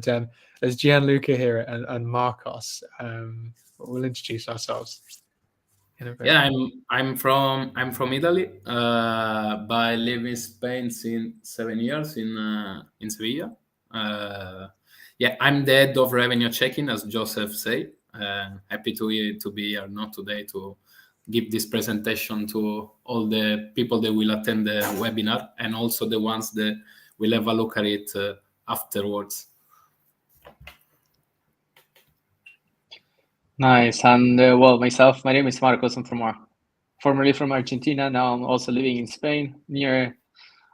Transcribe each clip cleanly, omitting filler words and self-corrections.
there's Gianluca here and Marcos. We'll introduce ourselves in a bit. Yeah, I'm from Italy, but I live in Spain since 7 years in Sevilla. Yeah, I'm the head of revenue checking, as Joseph said. Happy to be here not today to give this presentation to all the people that will attend the webinar and also the ones that will have a look at it afterwards. Nice. And well, myself, my name is Marcos. I'm formerly from Argentina. Now I'm also living in Spain, near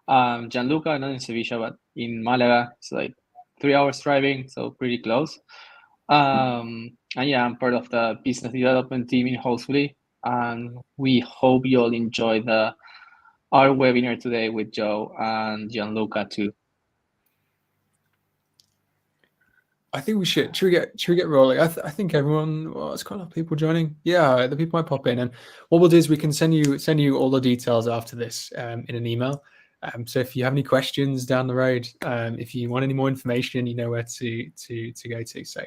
Gianluca, not in Sevilla, but in Malaga. It's like 3 hours driving, so pretty close. And yeah, I'm part of the business development team in Hostfully, and we hope you all enjoy our webinar today with Joe and Gianluca too. I think we should. Should we get rolling? I think everyone. Well, it's quite a lot of people joining. Yeah, the people might pop in, and what we'll do is we can send you all the details after this in an email. So if you have any questions down the road, if you want any more information, you know where to go to. So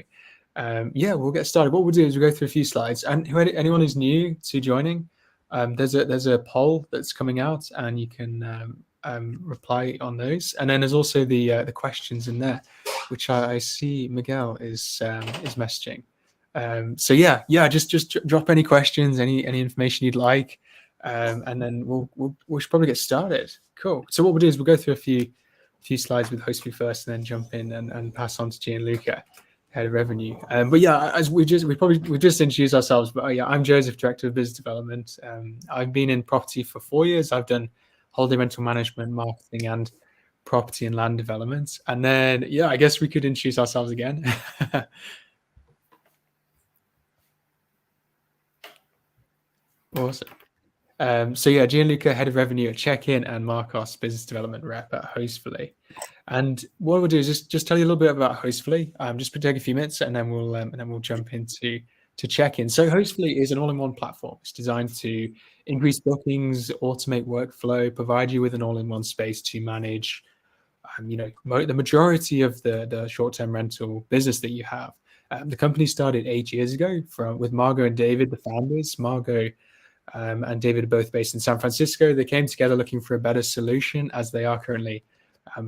yeah, we'll get started. What we'll do is we'll go through a few slides, and anyone who's new to joining, there's a poll that's coming out, and you can reply on those. And then there's also the questions in there, which I see Miguel is messaging. So yeah, just drop any questions, any information you'd like, and then we should probably get started. Cool. So what we'll do is we'll go through a few slides with Hostfully first, and then jump in and pass on to Gianluca, head of revenue. But yeah, as we just introduced ourselves. But yeah, I'm Joseph, director of business development. I've been in property for 4 years. I've done holiday rental management, marketing, and property and land development. And then yeah, I guess we could introduce ourselves again. Awesome. So yeah, Gianluca, head of revenue at Chekin, and Marcos, business development rep at Hostfully. And what we'll do is just tell you a little bit about Hostfully. Just take a few minutes, and then we'll jump into Chekin. So Hostfully is an all-in-one platform. It's designed to increase bookings, automate workflow, provide you with an all-in-one space to manage, the majority of the short-term rental business that you have. The company started 8 years ago with Margot and David, the founders. Margot and David are both based in San Francisco. They came together looking for a better solution, as they are currently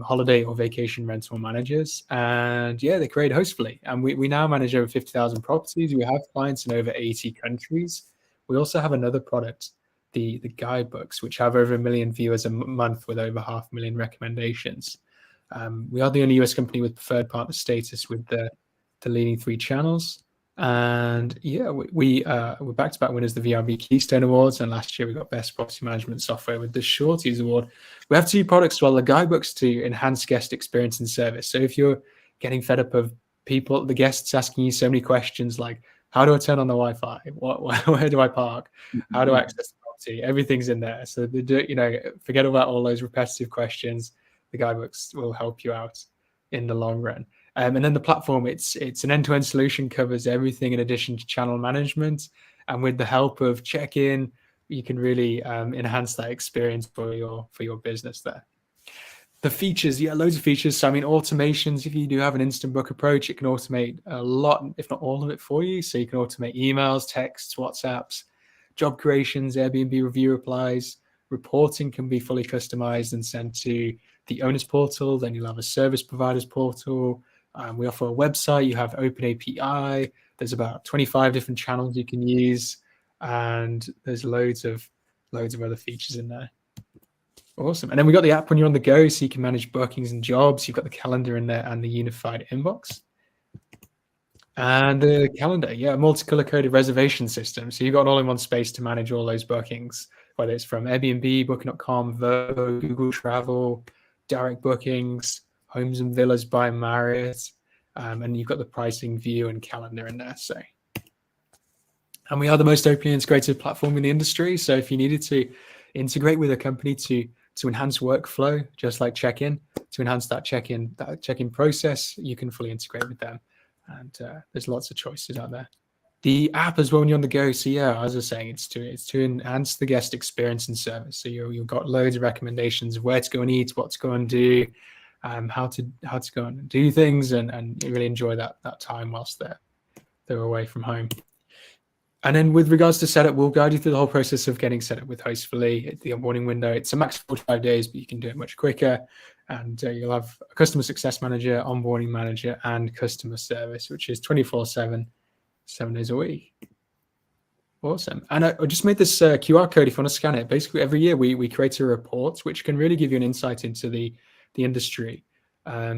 holiday or vacation rental managers. And yeah, they created Hostfully. And we now manage over 50,000 properties. We have clients in over 80 countries. We also have another product, the guidebooks, which have over 1 million viewers a month with over 500,000 recommendations. We are the only US company with preferred partner status with the leading 3 channels. And yeah, we're back-to-back winners of the VRB Keystone Awards, and last year we got Best Property Management Software with the Shorties Award. We have 2 products as well, the guidebooks to enhance guest experience and service. So if you're getting fed up of the guests asking you so many questions like, how do I turn on the Wi-Fi? Where do I park? How do I access the property? Everything's in there. So forget about all those repetitive questions. The guidebooks will help you out in the long run. And then the platform, it's an end-to-end solution, covers everything in addition to channel management. And with the help of Chekin, you can really enhance that experience for your business there. The features, yeah, loads of features. So I mean, automations, if you do have an instant book approach, it can automate a lot, if not all of it for you. So you can automate emails, texts, WhatsApps, job creations, Airbnb review replies. Reporting can be fully customized and sent to the owner's portal. Then you'll have a service provider's portal. We offer a website. You have open API. There's about 25 different channels you can use, and there's loads of other features in there. Awesome. And then we got the app when you're on the go, so you can manage bookings and jobs. You've got the calendar in there and the unified inbox. And the calendar, yeah, multicolor coded reservation system. So you've got an all-in-one space to manage all those bookings, whether it's from Airbnb, Booking.com, Vrbo, Google Travel, direct bookings, Homes and Villas by Marriott, and you've got the pricing view and calendar in there. So, and we are the most openly integrated platform in the industry. So if you needed to integrate with a company to enhance workflow, just like Chekin, to enhance that check-in process, you can fully integrate with them. And there's lots of choices out there. The app as well when you're on the go. So yeah, as I was saying, it's to enhance the guest experience and service. So you've got loads of recommendations of where to go and eat, what to go and do. how to go and do things and really enjoy that time whilst they're away from home. And then with regards to setup, we'll guide you through the whole process of getting set up with Hostfully. The onboarding window, it's a max 45 days, but you can do it much quicker. And you'll have a customer success manager, onboarding manager, and customer service, which is 24/7, 7 days a week. Awesome. And I just made this QR code if you want to scan it. Basically, every year we create a report which can really give you an insight into the industry.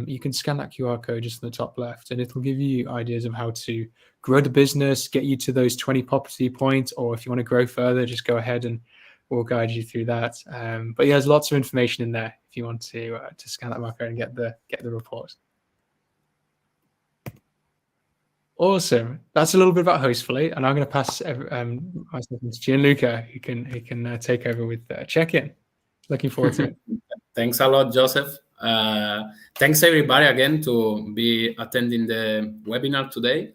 You can scan that QR code just in the top left, and it'll give you ideas of how to grow the business, get you to those 20 property points, or if you want to grow further, just go ahead and we'll guide you through that. But yeah, there's lots of information in there if you want to scan that barcode and get the report. Awesome. That's a little bit about Hostfully, and I'm going to pass myself to Gianluca, who can take over with Chekin. Looking forward to it. Thanks a lot, Joseph. Thanks everybody again to be attending the webinar today.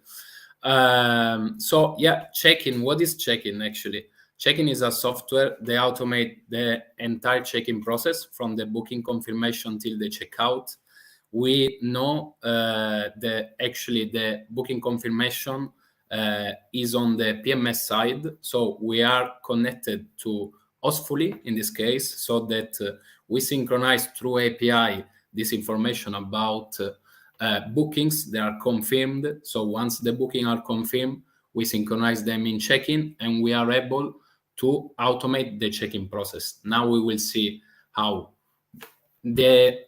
So yeah, Chekin. What is Chekin actually? Chekin is a software. They automate the entire check-in process from the booking confirmation till the checkout. We know the booking confirmation is on the PMS side, so we are connected to Hostfully in this case, so that we synchronize through API this information about bookings that are confirmed. So once the bookings are confirmed, we synchronize them in Chekin, and we are able to automate the check-in process. Now we will see how the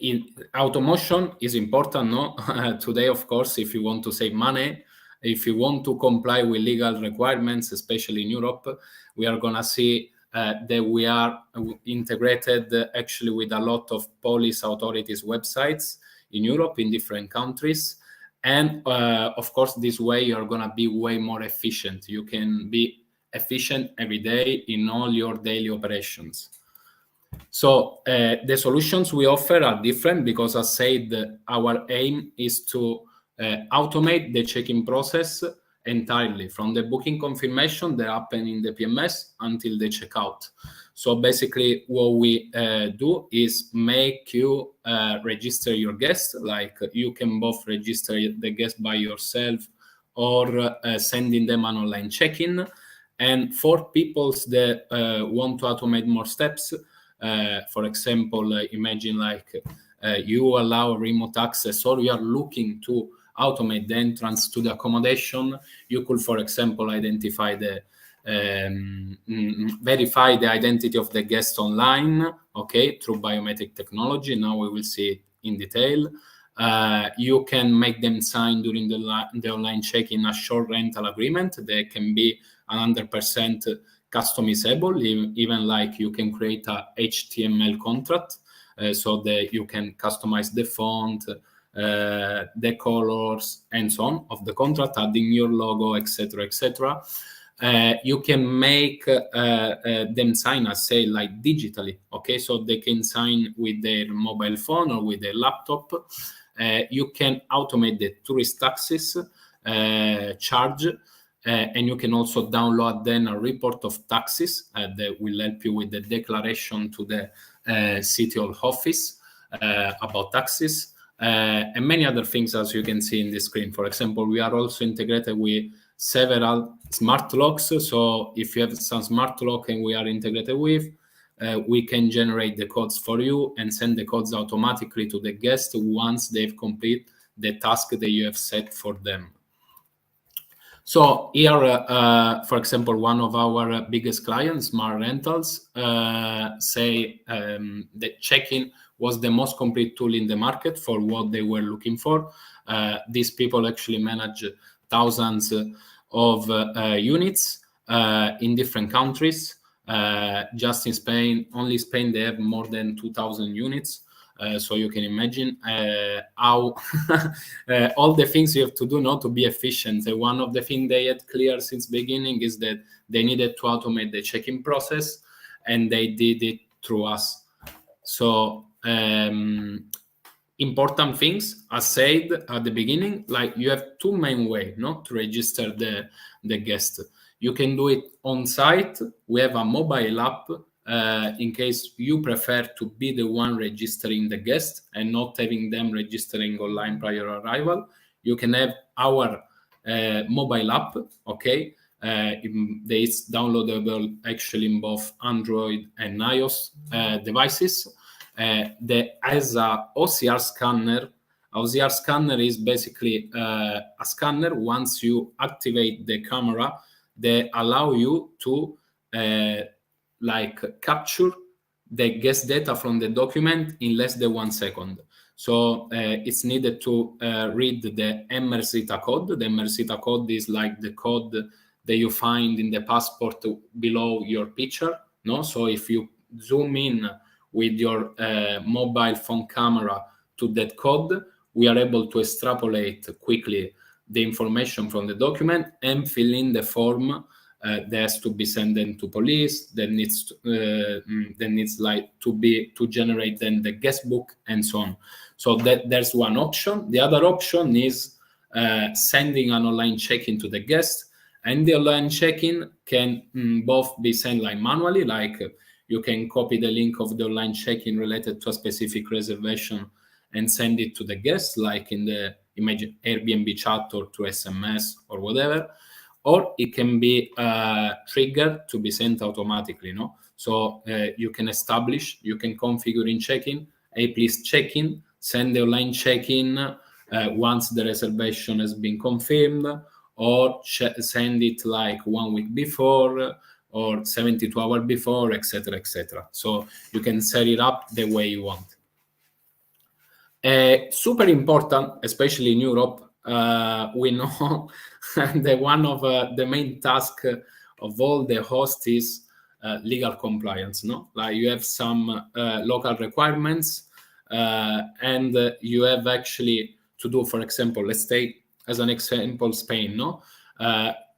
automation is important, no? Today, of course, if you want to save money, if you want to comply with legal requirements, especially in Europe, we are going to see that we are integrated actually with a lot of police authorities websites in Europe, in different countries. And of course, this way you're going to be way more efficient. You can be efficient every day in all your daily operations. So the solutions we offer are different because, as said, our aim is to automate the check-in process entirely from the booking confirmation that happen in the PMS until the checkout. So basically what we do is make you register your guest. Like you can both register the guest by yourself or sending them an online check-in. And for people that want to automate more steps, for example, imagine like you allow remote access, or you are looking to automate the entrance to the accommodation. You could, for example, identify verify the identity of the guest online, okay, through biometric technology. Now we will see it in detail. You can make them sign during the online check-in a short rental agreement. They can be 100% customizable, even like you can create a HTML contract so that you can customize the font, the colors, and so on of the contract, adding your logo, etc., etc. You can make them sign, as say, like digitally, okay? So they can sign with their mobile phone or with their laptop. You can automate the tourist taxes charge, and you can also download then a report of taxes that will help you with the declaration to the city hall office about taxes, and many other things, as you can see in the screen. For example, we are also integrated with several smart locks. So if you have some smart lock and we are integrated with, we can generate the codes for you and send the codes automatically to the guest once they've completed the task that you have set for them. So here, for example, one of our biggest clients, Smart Rentals, say that Chekin was the most complete tool in the market for what they were looking for. These people actually manage thousands of units in different countries. Just in Spain, only Spain, they have more than 2,000 units. So you can imagine how all the things you have to do not to be efficient. One of the things they had clear since beginning is that they needed to automate the check-in process, and they did it through us. So important things, as said at the beginning, like you have two main ways to register the guest. You can do it on site. We have a mobile app in case you prefer to be the one registering the guest and not having them registering online prior arrival, you can have our mobile app, okay? It's downloadable actually in both Android and iOS devices. That has a OCR scanner. OCR scanner is basically a scanner. Once you activate the camera, they allow you to capture the guest data from the document in less than 1 second. So it's needed to read the Emersita code. The Emersita code is like the code that you find in the passport below your picture. No, so if you zoom in with your mobile phone camera to that code, we are able to extrapolate quickly the information from the document and fill in the form that has to be sent then to police. That needs to generate then the guest book and so on. So there's one option. The other option is sending an online check-in to the guest, and the online check-in can both be sent manually, like you can copy the link of the online check-in related to a specific reservation and send it to the guest, like in the Airbnb chat or to SMS or whatever. Or it can be triggered to be sent automatically. No, so you can configure in check-in, hey, please check in, send the online check-in once the reservation has been confirmed, or send it 1 week before or 72 hours before, etc., etc. So you can set it up the way you want. Super important, especially in Europe. We know that one of the main tasks of all the hosts is legal compliance. No, you have some local requirements, and you have actually to do. For example, let's take as an example Spain. No,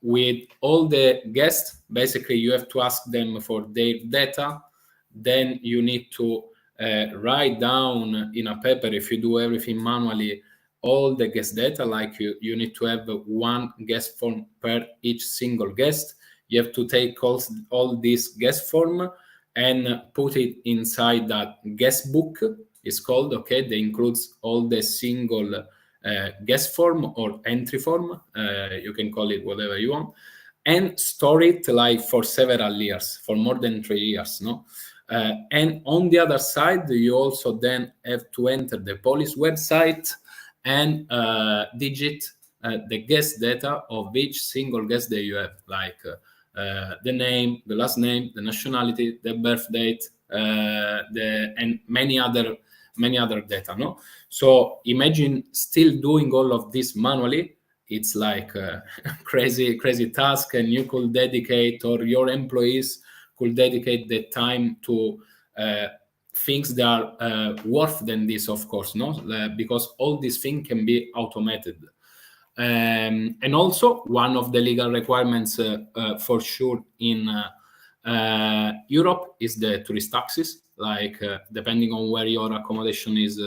with all the guests, basically you have to ask them for their data. Then you need to write down in a paper, if you do everything manually, all the guest data. You need to have one guest form per each single guest. You have to take all this guest form and put it inside that guest book, it's called, okay? That includes all the single guest form or entry form, you can call it whatever you want, and store it for several years, for more than 3 years, no? And on the other side, you also then have to enter the police website and digit the guest data of each single guest that you have, the name, the last name, the nationality, the birth date, and many other data. No, so imagine still doing all of this manually. It's like a crazy task, and you could dedicate, or your employees could dedicate the time to things that are worth than this, of course, no, because all these things can be automated. And also one of the legal requirements for sure in Europe is the tourist taxes. Depending on where your accommodation is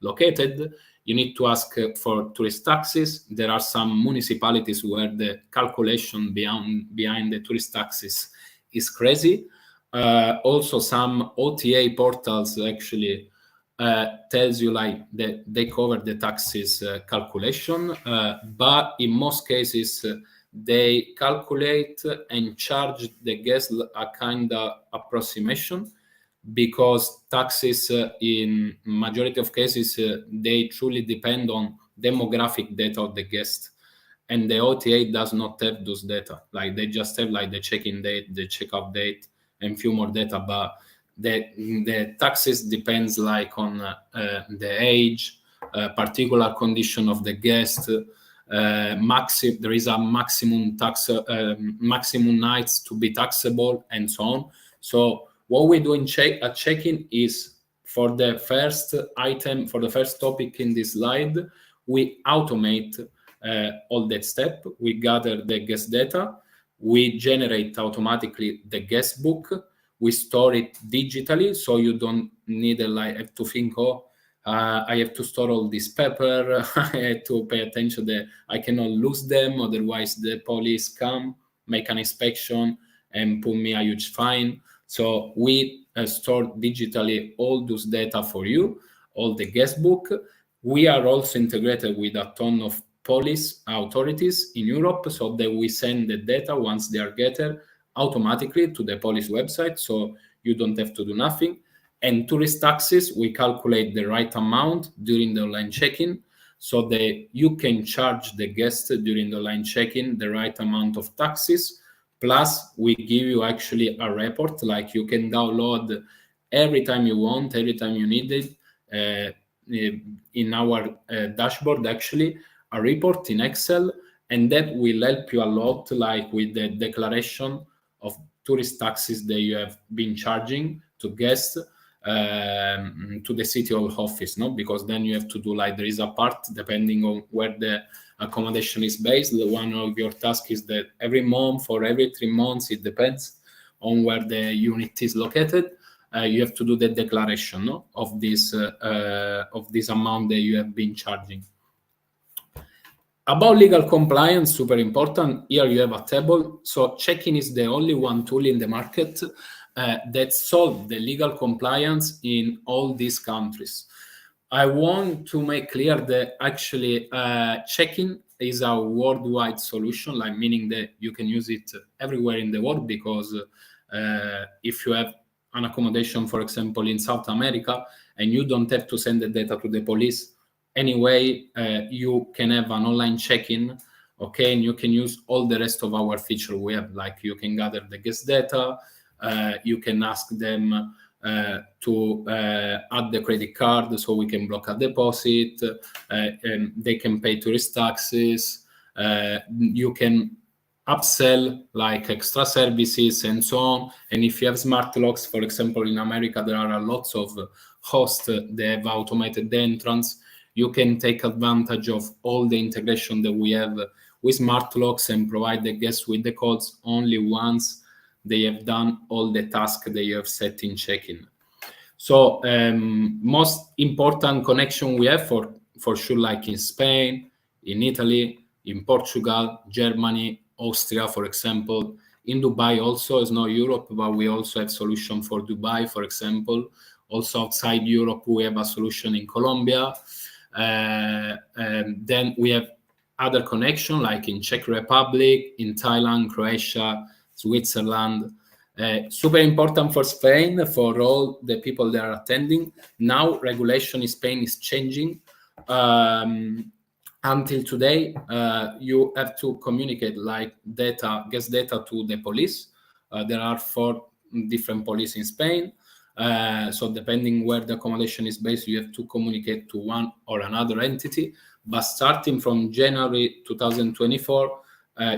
located, you need to ask for tourist taxes. There are some municipalities where the calculation behind the tourist taxes is crazy. Also, some OTA portals actually tells you that they cover the taxes calculation, but in most cases they calculate and charge the guest a kind of approximation, because taxes in majority of cases they truly depend on demographic data of the guest, and the OTA does not have those data. They just have the check-in date, the checkout date, and few more data, but the taxes depends on the age, particular condition of the guest. There is a maximum tax, maximum nights to be taxable, and so on. So what we do at check-in is, for the first item, for the first topic in this slide, we automate all that step. We gather the guest data. We generate automatically the guest book. We store it digitally, so you don't need have to think, I have to store all this paper. I have to pay attention that I cannot lose them, otherwise the police come, make an inspection, and put me a huge fine. So we store digitally all those data for you, all the guest book. We are also integrated with a ton of police authorities in Europe, so that we send the data once they are gathered automatically to the police website, so you don't have to do nothing. And tourist taxes, we calculate the right amount during the online check-in, so that you can charge the guest during the online check-in the right amount of taxes. Plus, we give you actually a report, like you can download every time you want, every time you need it, in our dashboard, actually, a report in Excel, and that will help you a lot, like with the declaration of tourist taxes that you have been charging to guests, to the city hall office, no? Because then you have to do, like, there is a part depending on where the accommodation is based. One of your tasks is that every month or every 3 months, it depends on where the unit is located, you have to do the declaration, no? of this amount that you have been charging. About legal compliance, super important. Here you have a table. So Chekin is the only one tool in the market that solves the legal compliance in all these countries. I want to make clear that actually Chekin is a worldwide solution, like meaning that you can use it everywhere in the world, because if you have an accommodation, for example, in South America, and you don't have to send the data to the police, anyway, you can have an online check-in, okay, and you can use all the rest of our feature we have, like you can gather the guest data, you can ask them to add the credit card so we can block a deposit, and they can pay tourist taxes, you can upsell like extra services and so on. And if you have smart locks, for example, in America, there are lots of hosts that have automated the entrance. You can take advantage of all the integration that we have with smart locks and provide the guests with the codes only once they have done all the tasks that you have set in check-in. So most important connection we have for sure, like in Spain, in Italy, in Portugal, Germany, Austria, for example. In Dubai also, is not Europe, but we also have solution for Dubai, for example. Also outside Europe, we have a solution in Colombia. Then we have other connection, like in Czech Republic, in Thailand, Croatia, Switzerland. Super important for Spain, for all the people that are attending. Now, regulation in Spain is changing. Until today, you have to communicate like guest data to the police. There are 4 different police in Spain. So depending where the accommodation is based, you have to communicate to one or another entity. But starting from January 2024,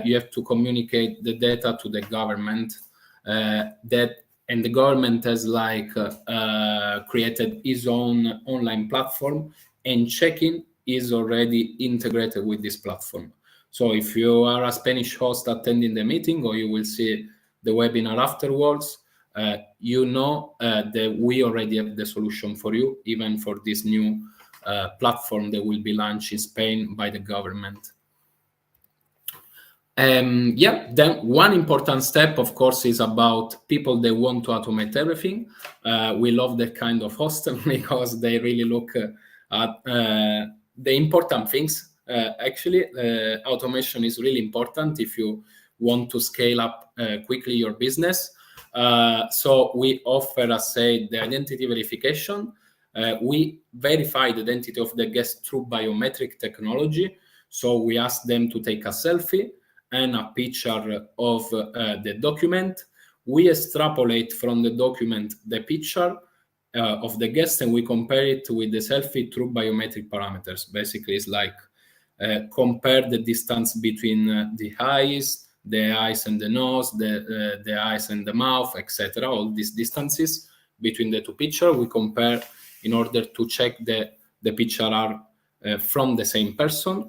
you have to communicate the data to the government. And the government has like created its own online platform, and Chekin is already integrated with this platform. So if you are a Spanish host attending the meeting, or you will see the webinar afterwards, you know that we already have the solution for you, even for this new platform that will be launched in Spain by the government. Then one important step, of course, is about people that want to automate everything. We love that kind of host because they really look at the important things. Actually, automation is really important if you want to scale up quickly your business. So we offer, as said, the identity verification. We verify the identity of the guest through biometric technology. So we ask them to take a selfie and a picture of the document. We extrapolate from the document the picture of the guest, and we compare it with the selfie through biometric parameters. Basically, it's like compare the distance between the eyes and the nose, the eyes and the mouth, etc. All these distances between the 2 pictures, we compare in order to check the picture are from the same person.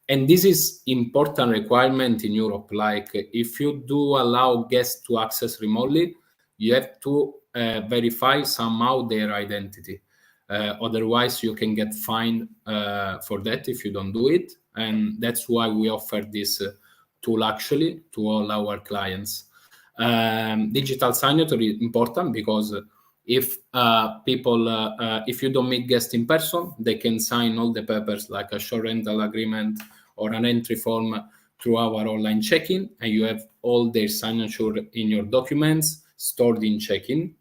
And this is important requirement in Europe. Like if you do allow guests to access remotely, you have to verify somehow their identity. Otherwise, you can get fined for that if you don't do it. And that's why we offer this tool actually to all our clients. Digital signature is important because if if you don't meet guests in person, they can sign all the papers like a short rental agreement or an entry form through our online check-in, and you have all their signature in your documents stored in Chekin.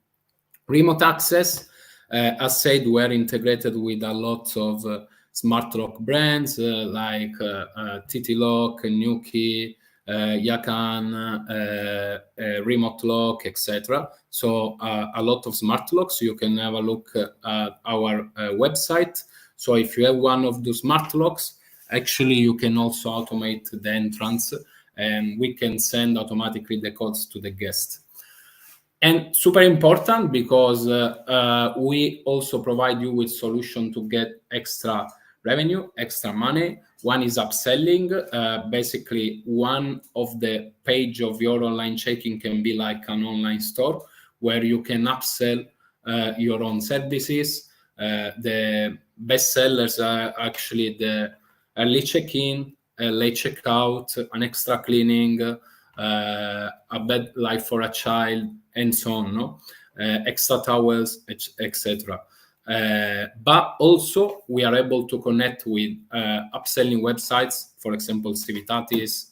Remote access, as said, we're integrated with a lot of smart lock brands like TT-Lock, Nuki, Yakan, Remote Lock, etc. So a lot of smart locks. You can have a look at our website. So if you have one of those smart locks, actually you can also automate the entrance, and we can send automatically the codes to the guest. And super important because we also provide you with solution to get extra revenue, extra money. One is upselling. Basically, one of the page of your online check-in can be like an online store where you can upsell your own services. The best sellers are actually the early check-in, late checkout, an extra cleaning, a bed like for a child, and so on, no? Extra towels, etc. But also we are able to connect with upselling websites, for example, Civitatis,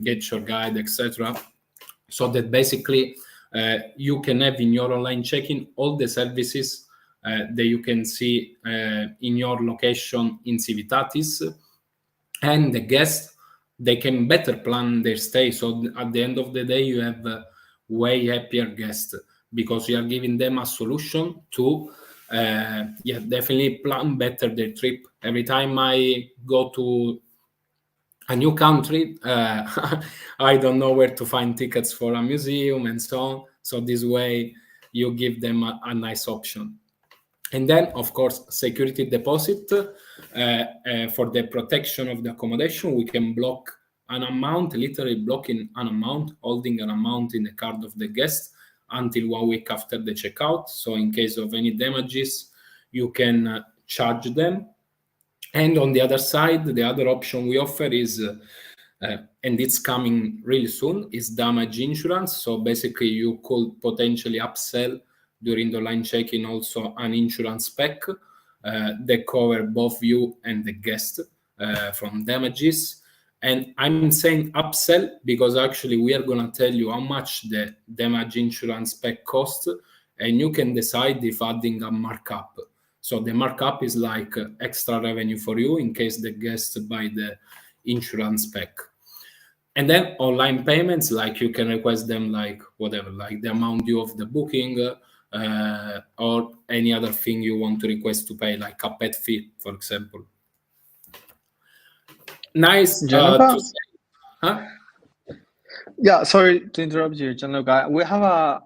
Get Your Guide, etc. So that basically you can have in your online check-in all the services that you can see in your location in Civitatis, and the guests, they can better plan their stay. So at the end of the day, you have way happier guests because you are giving them a solution to definitely plan better their trip. Every time I go to a new country, I don't know where to find tickets for a museum and so on. So this way you give them a nice option. And then, of course, security deposit. For the protection of the accommodation, we can block an amount, literally blocking an amount, holding an amount in the card of the guest until 1 week after the checkout. So in case of any damages, you can charge them. And on the other side, the other option we offer is, and it's coming really soon, is damage insurance. So basically, you could potentially upsell during the online check-in also an insurance pack that cover both you and the guest from damages. And I'm saying upsell because actually we are going to tell you how much the damage insurance pack costs, and you can decide if adding a markup. So the markup is like extra revenue for you in case the guests buy the insurance pack. And then online payments, like you can request them like whatever, like the amount due of the booking, or any other thing you want to request to pay, like a pet fee, for example. Nice to say. Huh? Yeah, sorry to interrupt you, Gianluca. We have a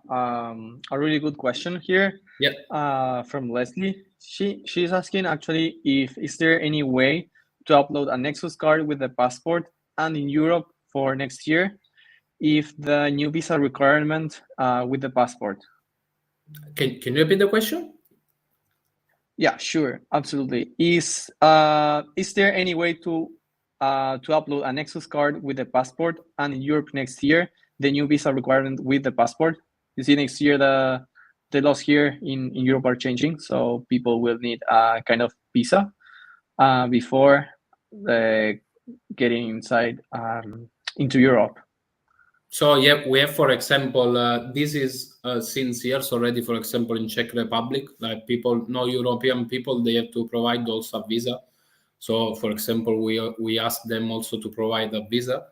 really good question here. Yeah. From Leslie. She's asking actually if is there any way to upload a Nexus card with the passport and in Europe for next year if the new visa requirement with the passport. Can you repeat the question? Yeah, sure, absolutely. Is there any way to upload a Nexus card with the passport and in Europe next year the new visa requirement with the passport? You see, next year the laws here in Europe are changing, so people will need a kind of visa before getting inside into Europe. So yeah, we have, for example, this is since years already. For example, in Czech Republic, like people, no European people, they have to provide also a visa. So, for example, we ask them also to provide a visa,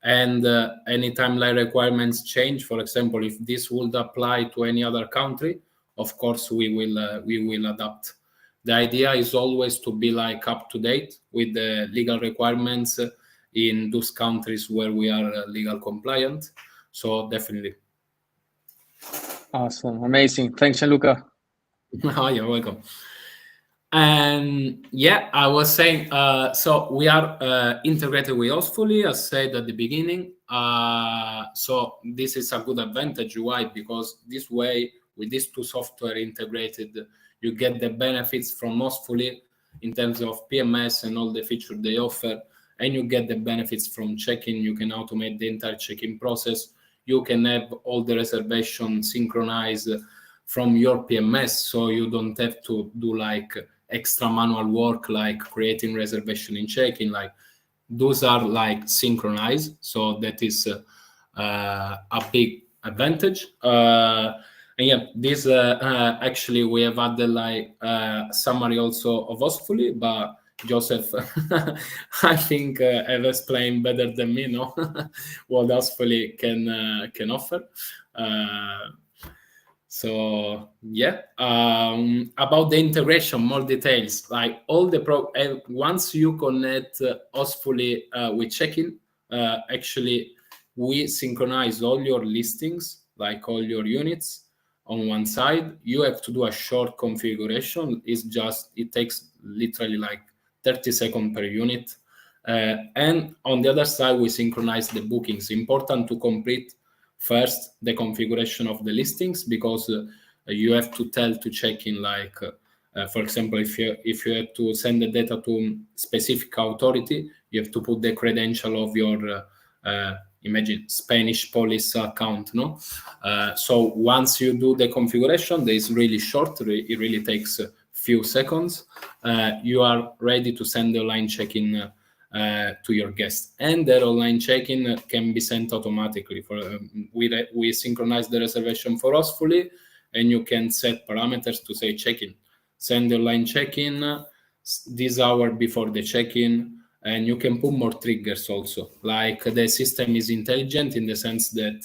and anytime like requirements change, for example, if this would apply to any other country, of course we will adapt. The idea is always to be like up to date with the legal requirements in those countries where we are legal compliant. So definitely. Awesome, amazing. Thanks, Gianluca. You're welcome. And yeah, I was saying, so we are integrated with Hostfully, as said at the beginning. So this is a good advantage. Why? Because this way, with these two software integrated, you get the benefits from Hostfully in terms of PMS and all the features they offer, and you get the benefits from check-in. You can automate the entire check-in process. you can have all the reservation synchronized from your PMS, so you don't have to do like extra manual work like creating reservation in Chekin. Like those are like synchronized, so that is a big advantage. And yeah, this actually we have added like summary also of Hostfully, but Joseph, I think have explained better than me, no, what Hostfully can offer. So yeah, about the integration, more details. Like all the once you connect Hostfully with Chekin, actually we synchronize all your listings, like all your units on one side. You have to do a short configuration. It takes literally like 30 seconds per unit. And on the other side, we synchronize the bookings. Important to complete first the configuration of the listings, because you have to tell to Chekin, like for example, if you have to send the data to specific authority, you have to put the credential of your imagine Spanish police account, no? So once you do the configuration, that is really short. It really takes a few seconds. You are ready to send the online check-in to your guest, and that online check-in can be sent automatically. We synchronize the reservation for Hostfully, and you can set parameters to say check-in, send the online check-in this hour before the check-in, and you can put more triggers also. Like the system is intelligent in the sense that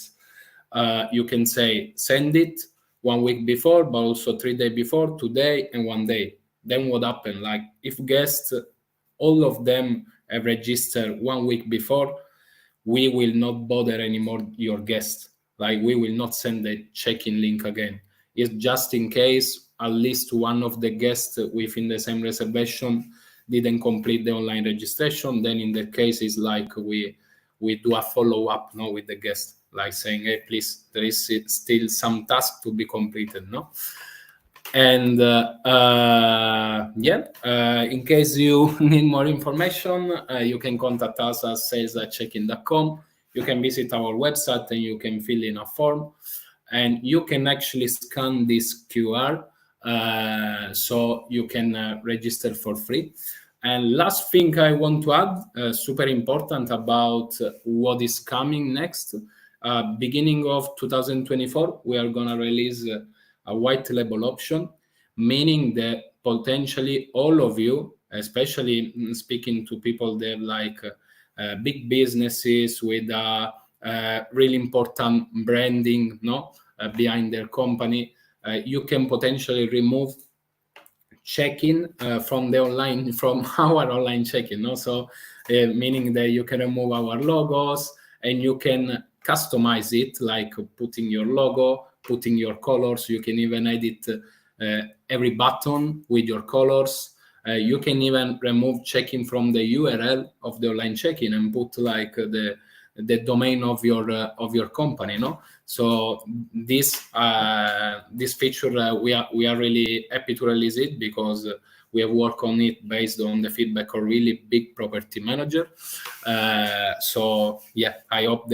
you can say send it 1 week before, but also 3 days before, today, and 1 day. Then what happened? Like if guests, all of them have registered 1 week before, we will not bother anymore your guest. Like we will not send the check-in link again. It's just in case at least one of the guests within the same reservation didn't complete the online registration. Then in that case, it's like we do a follow-up, no, with the guest, like saying, hey, please, there is still some task to be completed, no? And in case you need more information, you can contact us at sales@chekin.com. You can visit our website and you can fill in a form, and you can actually scan this QR so you can register for free. And last thing I want to add, super important about what is coming next. Beginning of 2024, we are going to release a white label option, meaning that potentially all of you, especially speaking to people that like big businesses with really important branding, no, behind their company, you can potentially remove check-in from our online check-in, no? So meaning that you can remove our logos and you can customize it, like putting your logo, putting your colors. You can even edit every button with your colors. You can even remove check-in from the URL of the online check-in and put like the domain of your company, no? So this feature we are really happy to release it, because we have worked on it based on the feedback of really big property manager. So yeah, I hope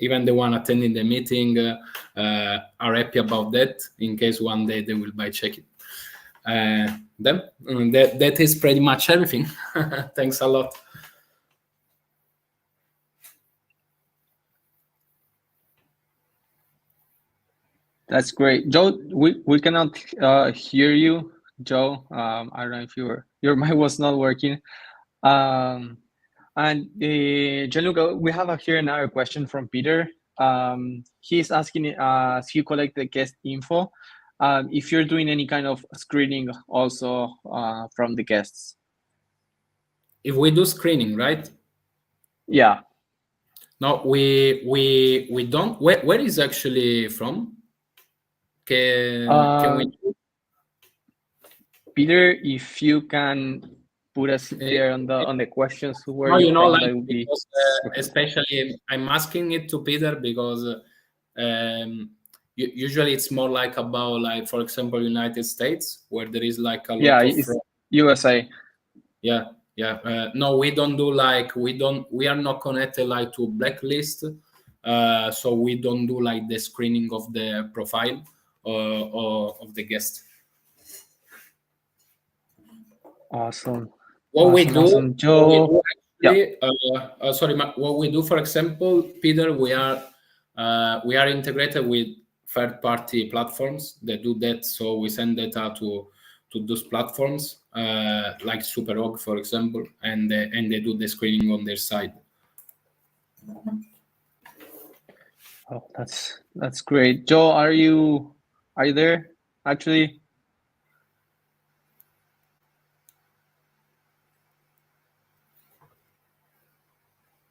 even the one attending the meeting are happy about that, in case one day they will buy Chekin. Then that is pretty much everything. Thanks a lot. That's great, Joe. We cannot hear you, Joe. I don't know if your mic was not working. And Gianluca, we have here another question from Peter. He's asking, as you collect the guest info, if you're doing any kind of screening also from the guests. If we do screening, right? Yeah. No, we don't. Where is actually from? Can we? Peter, if you can put us there on the questions where you know, from, like, that would be because, especially I'm asking it to Peter because usually it's more like about, like, for example, United States, where there is like a lot of USA. Yeah. No, we don't do like we are not connected like to blacklist. so we don't do like the screening of the profile or of the guest. Awesome. What we Awesome, do, awesome. Joe, actually, sorry, what we do, for example, Peter, we are integrated with third-party platforms that do that. So we send data to those platforms, like Superhog, for example, and they do the screening on their side. Oh, that's great. Joe, are you there? Actually,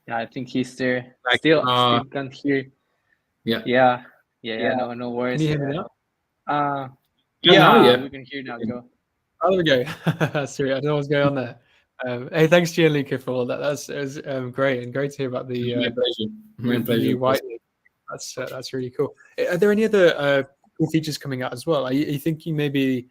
yeah, I think he's there. Like, Still can't hear. Yeah. Yeah. No worries. Can you hear me now? Yeah, we can hear now, Joe. Oh, there we go. Sorry, I don't know what's going on there. Hey, thanks, Gianluca, for all that. It was great, and great to hear about the My pleasure. My the pleasure. new white. That's really cool. Are there any other cool features coming out as well? Are you thinking maybe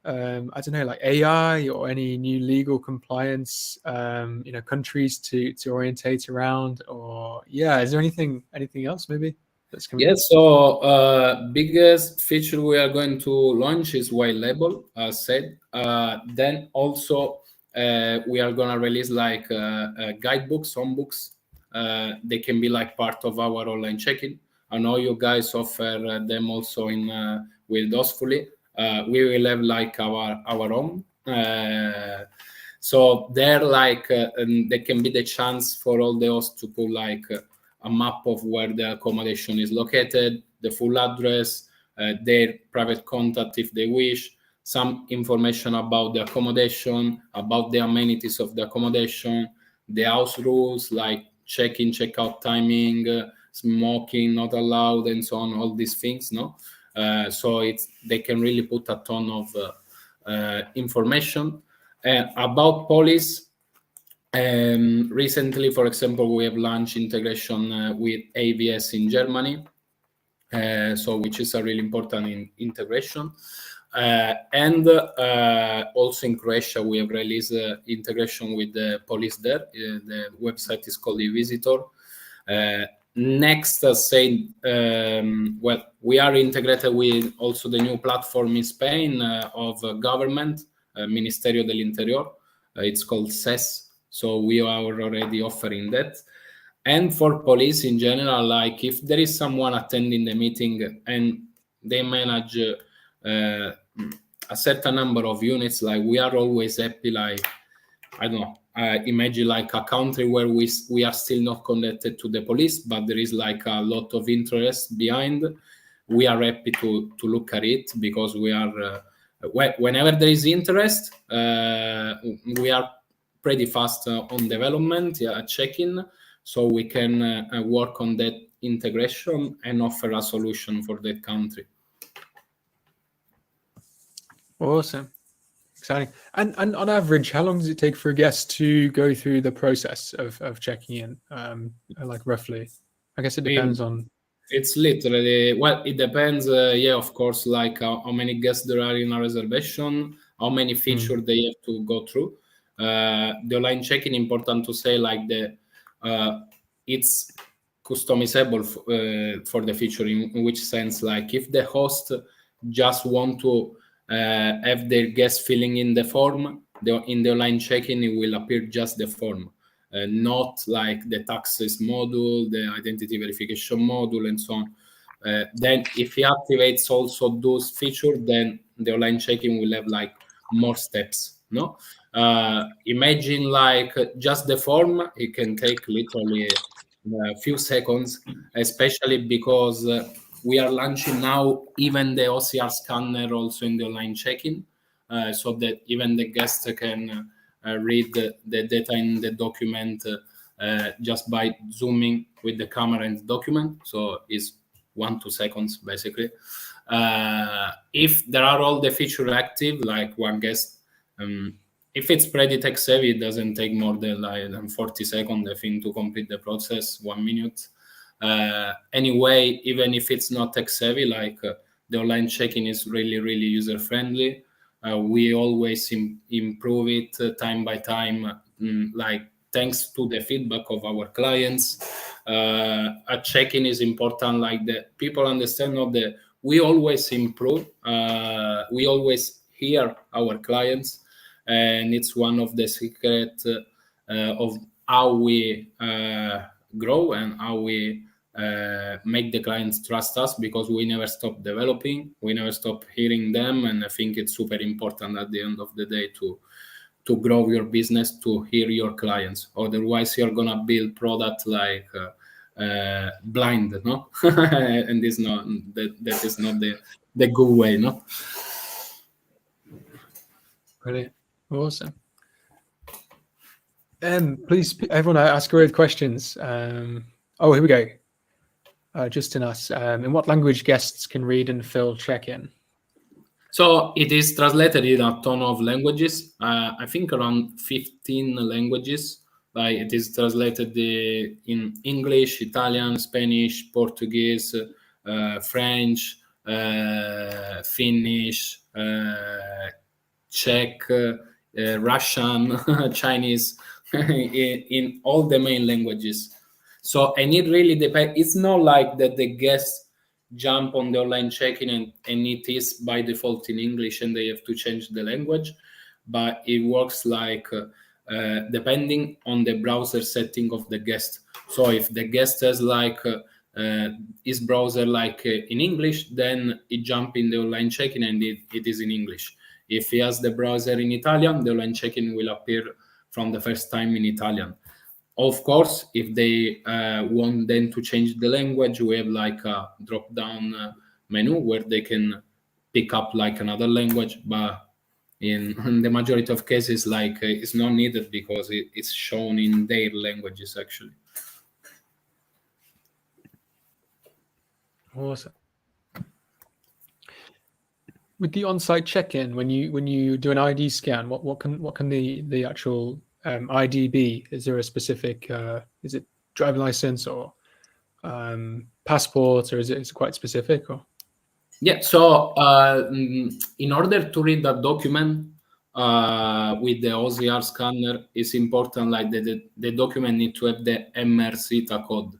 I don't know, like AI or any new legal compliance countries to orientate around, or is there anything else maybe that's coming Yeah, out? so biggest feature we are going to launch is white label, as said. Then also we are gonna release like guidebooks, songbooks. They can be like part of our online check-in. I know you guys offer them also in with Hostfully. We will have like our own. So they're like they can be the chance for all the hosts to put like a map of where the accommodation is located, the full address, their private contact if they wish, some information about the accommodation, about the amenities of the accommodation, the house rules like check-in, check-out timing, smoking not allowed, and so on, all these things, no? So they can really put a ton of information. About police, recently, for example, we have launched integration with AVS in Germany, so which is a really important integration. And also in Croatia, we have released integration with the police there. The website is called eVisitor. Next, well, we are integrated with also the new platform in Spain of government, Ministerio del Interior. It's called SES. So we are already offering that. And for police in general, like if there is someone attending the meeting and they manage a certain number of units, like we are always happy, like, I don't know, imagine like a country where we are still not connected to the police, but there is like a lot of interest behind. We are happy to look at it because we are, whenever there is interest, we are pretty fast on development, check-in, so we can work on that integration and offer a solution for that country. Awesome. Exciting. And on average, how long does it take for a guest to go through the process of checking in? Like roughly, I guess it depends on. It's literally, well, it depends. Of course, like how many guests there are in a reservation, how many features they have to go through. The online check-in, important to say, like it's customizable for the feature. In which sense, like if the host just want to have their guests filling in the form, in the online check-in, it will appear just the form. Not like the taxes module, the identity verification module, and so on. Then if he activates also those features, then the online check-in will have like more steps. No, imagine like just the form, it can take literally a few seconds, especially because we are launching now even the OCR scanner also in the online check-in, so that even the guest can read the data in the document just by zooming with the camera and the document. So it's 1-2 seconds basically. If there are all the features active, like one guest, if it's pretty tech savvy, it doesn't take more than 40 seconds, I think, to complete the process, 1 minute. Anyway, even if it's not tech savvy, like the online check-in is really, really user friendly. We always improve it time by time. Like thanks to the feedback of our clients. At Chekin is important, like the people understand that we always improve. We always hear our clients, and it's one of the secret of how we grow and how we make the clients trust us, because we never stop developing, we never stop hearing them, and I think it's super important at the end of the day to grow your business, to hear your clients. Otherwise, you're gonna build product like blind, no? And it's not that is not the good way, no? Brilliant, awesome. Please, everyone, ask away with questions. Oh, here we go. Justin asks, in what language guests can read and fill check-in? So it is translated in a ton of languages. I think around 15 languages. Like it is translated in English, Italian, Spanish, Portuguese, French, Finnish, Czech, Russian, Chinese, in all the main languages. So, and it really depends. It's not like that the guests jump on the online check-in and it is by default in English and they have to change the language, but it works like depending on the browser setting of the guest. So if the guest has like his browser like in English, then it jump in the online check-in and it is in English. If he has the browser in Italian, the online check-in will appear from the first time in Italian. Of course, if they want then to change the language, we have like a drop-down menu where they can pick up like another language, but in the majority of cases, like it's not needed because it's shown in their languages actually. Awesome. With the on-site check-in, when you do an ID scan, what can the actual ID be? Is there a specific is it driving license or passport, or is it quite specific? Or yeah, so in order to read that document with the OCR scanner, it's important like the document need to have the MRCTA code.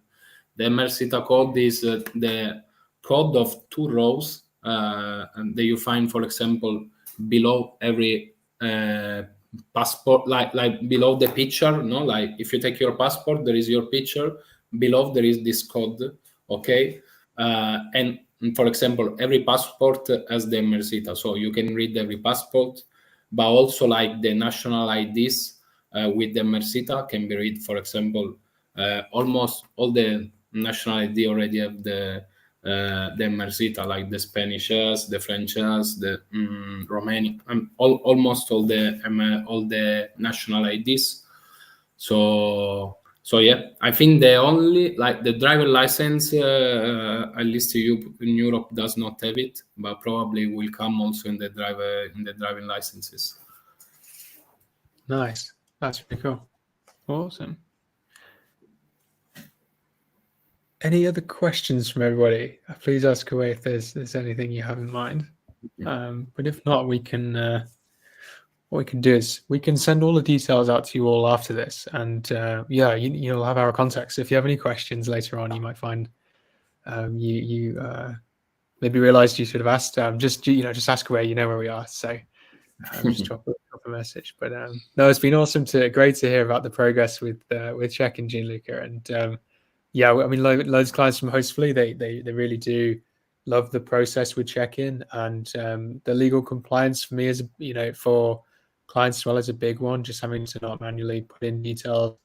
The MRCTA code is the code of 2 rows and that you find, for example, below every passport, like below the picture, no? Like if you take your passport, there is your picture, below there is this code, okay? And for example, every passport has the MRCTA, so you can read every passport, but also like the national IDs with the MRCTA can be read. For example, almost all the national ID already have the MRCTA, like the Spanish has, the French has, the Romanian, almost all the national IDs. So yeah, I think the only like the driver license, at least in Europe, does not have it, but probably will come also in the driving licenses. nice, that's really cool. Awesome. Any other questions from everybody? Please ask away if there's anything you have in mind. But if not, we can. What we can do is we can send all the details out to you all after this, and yeah, you'll have our contacts. If you have any questions later on, you might find you maybe realized you should have asked. Just ask away. You know where we are. So just drop a message. But no, it's been awesome great to hear about the progress with Check and Gianluca, and yeah, I mean, loads of clients from Hostfully, they really do love the process with check-in, and the legal compliance for me is, for clients as well, is a big one. Just having to not manually put in details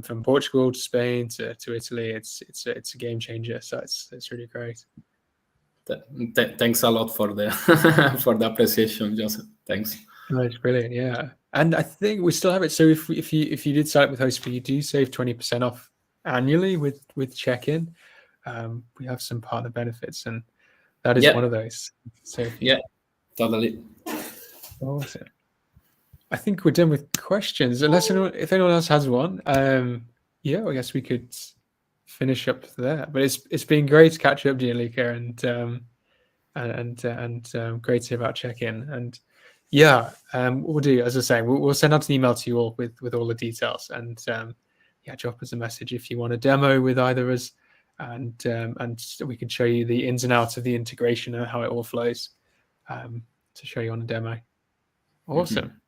from Portugal to Spain to Italy, it's a game changer. So it's really great. Thanks a lot for the for the appreciation, Joseph. Thanks. No, it's brilliant, yeah. And I think we still have it. So if you did sign up with Hostfully, you do save 20% off annually with check-in. We have some partner benefits, and that is one of those. So yeah, totally. Awesome. I think we're done with questions, unless if anyone else has one. Yeah, I guess we could finish up there. But it's been great to catch up, Gianluca, and great to hear about check-in. And Yeah, what we'll do, as I was saying, we'll send out an email to you all with all the details, and yeah, drop us a message if you want a demo with either of us, and we can show you the ins and outs of the integration and how it all flows, to show you on a demo. Awesome.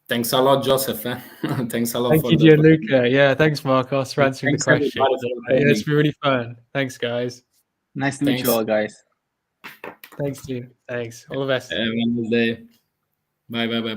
Thanks a lot, Joseph. Thanks a lot Thank for you, the Gianluca. Yeah, thanks, Marcos, for answering the Thanks question. everybody for Yeah, attending. it's been really fun. Thanks, guys. Nice to meet you Thanks. all, guys. Thanks, team. Thanks. All the best. Have a nice day. Bye.